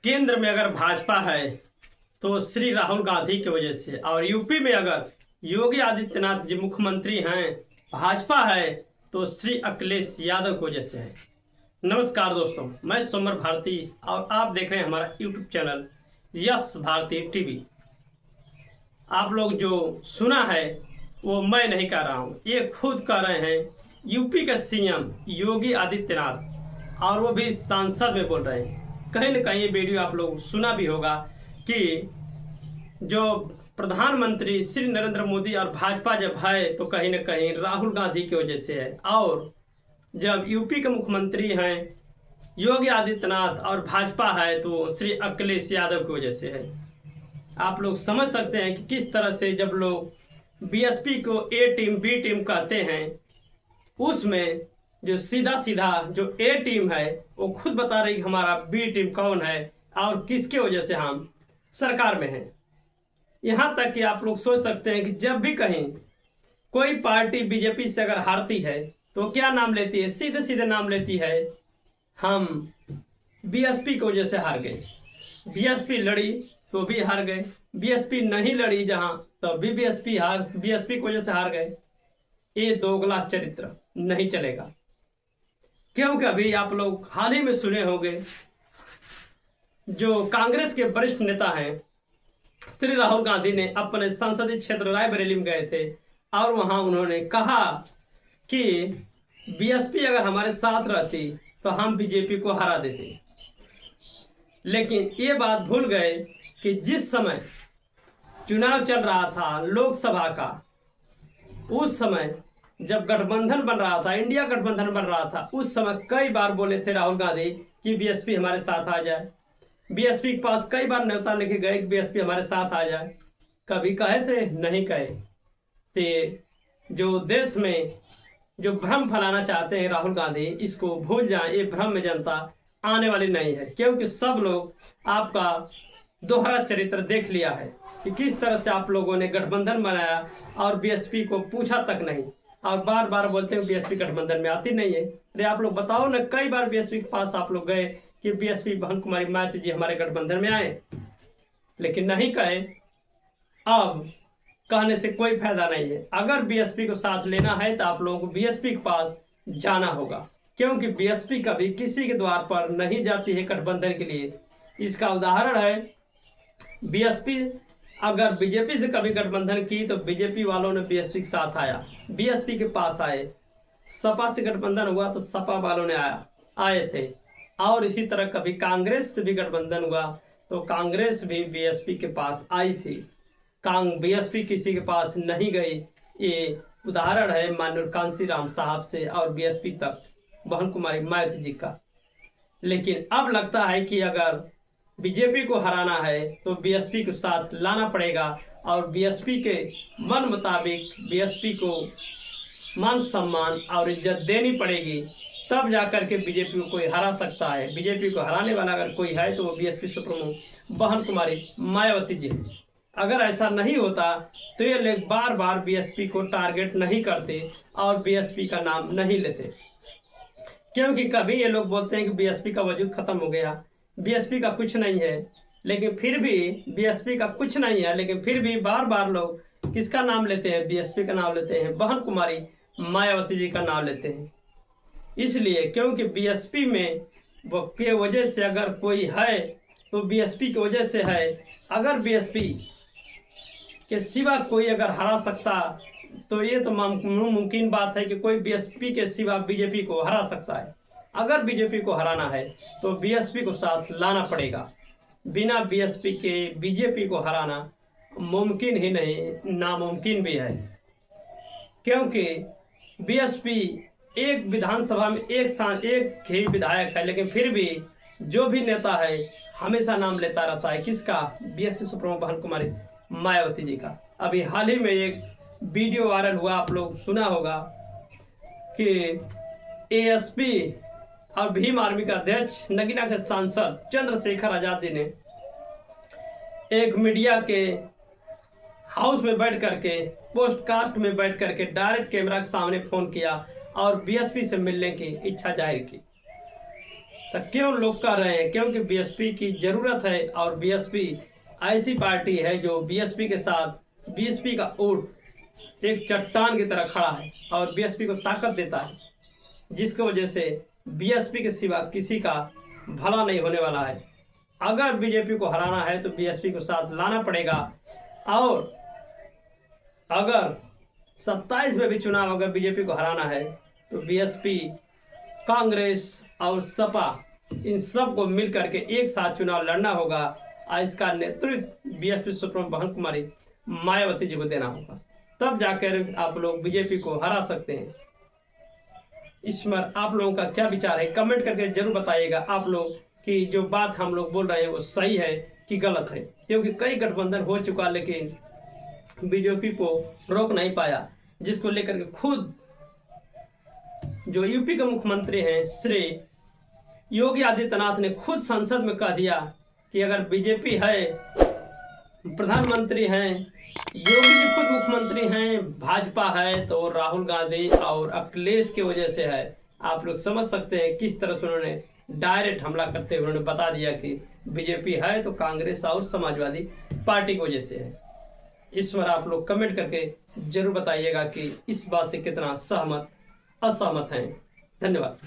केंद्र में अगर भाजपा है तो श्री राहुल गांधी की वजह से, और यूपी में अगर योगी आदित्यनाथ जी मुख्यमंत्री हैं, भाजपा है तो श्री अखिलेश यादव की वजह से है। नमस्कार दोस्तों, मैं सोमर भारती और आप देख रहे हैं हमारा YouTube channel Yes Bharati TV. आप लोग जो सुना है वो मैं नहीं कह रहा हूँ, ये खुद कह रहे हैं यूपी के सीएम योगी आदित्यनाथ, और वो भी सांसद में बोल रहे हैं। कहीं ना कहीं ये वीडियो आप लोग सुना भी होगा कि जो प्रधानमंत्री श्री नरेंद्र मोदी और भाजपा जब है तो कहीं ना कहीं राहुल गांधी की वजह से है, और जब यूपी के मुख्यमंत्री हैं योगी आदित्यनाथ और भाजपा है तो श्री अखिलेश यादव की वजह से है। आप लोग समझ सकते हैं कि किस तरह से जब लोग बीएसपी को ए टीम बी टीम कहते हैं, उसमें जो सीधा सीधा जो ए टीम है वो खुद बता रही हमारा बी टीम कौन है और किसके वजह से हम सरकार में हैं। यहाँ तक कि आप लोग सोच सकते हैं कि जब भी कहीं कोई पार्टी बीजेपी से अगर हारती है तो क्या नाम लेती है, सीधे सीधे नाम लेती है हम बीएसपी की वजह से हार गए, बीएसपी लड़ी तो भी हार गए, बीएसपी नहीं लड़ी जहां तो भी बीएसपी की वजह से हार गए। ये दोगला चरित्र नहीं चलेगा, क्योंकि अभी आप लोग हाल ही में सुने होंगे जो कांग्रेस के वरिष्ठ नेता हैं श्री राहुल गांधी ने अपने संसदीय क्षेत्र रायबरेली में गए थे और वहां उन्होंने कहा कि बीएसपी अगर हमारे साथ रहती तो हम बीजेपी को हरा देते। लेकिन ये बात भूल गए कि जिस समय चुनाव चल रहा था लोकसभा का, उस समय जब गठबंधन बन रहा था, इंडिया गठबंधन बन रहा था, उस समय कई बार बोले थे राहुल गांधी कि बीएसपी हमारे साथ आ जाए। बीएसपी के पास कई बार न्योता लिखे गए कि बीएसपी हमारे साथ आ जाए। कभी कहे थे? नहीं कहे थे। जो देश में जो भ्रम फैलाना चाहते हैं राहुल गांधी, इसको भूल जाएं। ये भ्रम में जनता आने वाली नहीं है, क्योंकि सब लोग आपका दोहरा चरित्र देख लिया है कि किस तरह से आप लोगों ने गठबंधन बनाया और बीएसपी को पूछा तक नहीं, और बार बार बोलते हैं बीएसपी गठबंधन में आती नहीं है। अरे आप लोग बताओ ना, कई बार बीएसपी के पास आप लोग गए कि बीएसपी बहन कुमारी मायावती जी हमारे गठबंधन में आए, लेकिन नहीं कहे। अब कहने से कोई फायदा नहीं है। अगर बीएसपी को साथ लेना है तो आप लोगों को बीएसपी के पास जाना होगा, क्योंकि बीएसपी कभी किसी के द्वार पर नहीं जाती है गठबंधन के लिए। इसका उदाहरण है बीएसपी अगर बीजेपी से कभी गठबंधन की तो बीजेपी वालों ने बीएसपी के साथ आया, बीएसपी के पास आए। सपा से गठबंधन हुआ तो सपा वालों ने आए थे, और इसी तरह कभी कांग्रेस से भी गठबंधन हुआ तो कांग्रेस भी बीएसपी के पास आई थी। बीएसपी किसी के पास नहीं गई। ये उदाहरण है माननीय कांशीराम साहब से और बीएसपी तक बहन कुमारी मायावती जी का। लेकिन अब लगता है कि अगर बीजेपी को हराना है तो बीएसपी को साथ लाना पड़ेगा, और बीएसपी के मन मुताबिक बीएसपी को मान सम्मान और इज्जत देनी पड़ेगी, तब जाकर के बीजेपी को कोई हरा सकता है। बीजेपी को हराने वाला अगर कोई है तो वो बीएसपी सुप्रीमो बहन कुमारी मायावती जी। अगर ऐसा नहीं होता तो ये लोग बार बार बीएसपी को टारगेट नहीं करते और बीएसपी का नाम नहीं लेते, क्योंकि कभी ये लोग बोलते हैं कि बीएसपी का वजूद खत्म हो गया, बीएसपी का कुछ नहीं है, लेकिन फिर भी बीएसपी का कुछ नहीं है, लेकिन फिर भी बार बार लोग किसका नाम लेते हैं? बीएसपी का नाम लेते हैं, बहन कुमारी मायावती जी का नाम लेते हैं। इसलिए क्योंकि बीएसपी में वो के वजह से अगर कोई है तो बीएसपी की वजह से है। अगर बीएसपी के सिवा कोई अगर हरा सकता तो ये तो मुमकिन बात है कि कोई बीएसपी के सिवा बीजेपी को हरा सकता है। अगर बीजेपी को हराना है तो बीएसपी को साथ लाना पड़ेगा। बिना बीएसपी के बीजेपी को हराना मुमकिन ही नहीं, नामुमकिन भी है, क्योंकि बीएसपी एक विधानसभा में एक ही विधायक है, लेकिन फिर भी जो भी नेता है हमेशा नाम लेता रहता है। किसका? बीएसपी सुप्रीमो बहन कुमारी मायावती जी का। अभी हाल ही में एक वीडियो वायरल हुआ, आप लोग सुना होगा कि एएसपी और भीम आर्मी का अध्यक्ष नगीना के सांसद चंद्रशेखर आजाद जी ने एक मीडिया के हाउस में बैठ करके, पोस्टकास्ट में बैठ करके डायरेक्ट कैमरा के सामने फोन किया और बीएसपी से मिलने की इच्छा जाहिर की। तो क्यों लोग कर रहे हैं? क्योंकि बीएसपी की जरूरत है और बीएसपी ऐसी पार्टी है जो बीएसपी के साथ, बीएसपी का वोट एक चट्टान की तरह खड़ा है और बीएसपी को ताकत देता है, जिसकी वजह से बीएसपी के सिवा किसी का भला नहीं होने वाला है। अगर बीजेपी को हराना है तो बीएसपी को साथ लाना पड़ेगा। और अगर 27 में भी चुनाव अगर बीजेपी को हराना है तो बीएसपी, कांग्रेस और सपा इन सब को मिल करके एक साथ चुनाव लड़ना होगा और इसका नेतृत्व बीएसपी सुप्रीमो बहन कुमारी मायावती जी को देना होगा। तब जाकर आप लोग बीजेपी को हरा सकते हैं। इस पर आप लोगों का क्या विचार है? कमेंट करके जरूर बताइएगा आप लोग कि जो बात हम लोग बोल रहे हैं वो सही है कि गलत है। क्योंकि कई गठबंधन हो चुका लेकिन बीजेपी को रोक नहीं पाया, जिसको लेकर के खुद जो यूपी के मुख्यमंत्री हैं श्री योगी आदित्यनाथ ने खुद संसद में कह दिया कि अगर बीजेपी है, प्रधानमंत्री हैं, योगी जी खुद मुख्यमंत्री हैं, भाजपा है तो राहुल गांधी और अखिलेश की वजह से है। आप लोग समझ सकते हैं किस तरह से उन्होंने डायरेक्ट हमला करते हुए उन्होंने बता दिया कि बीजेपी है तो कांग्रेस और समाजवादी पार्टी की वजह से है। इस पर आप लोग कमेंट करके जरूर बताइएगा कि इस बात से कितना सहमत असहमत हैं। धन्यवाद।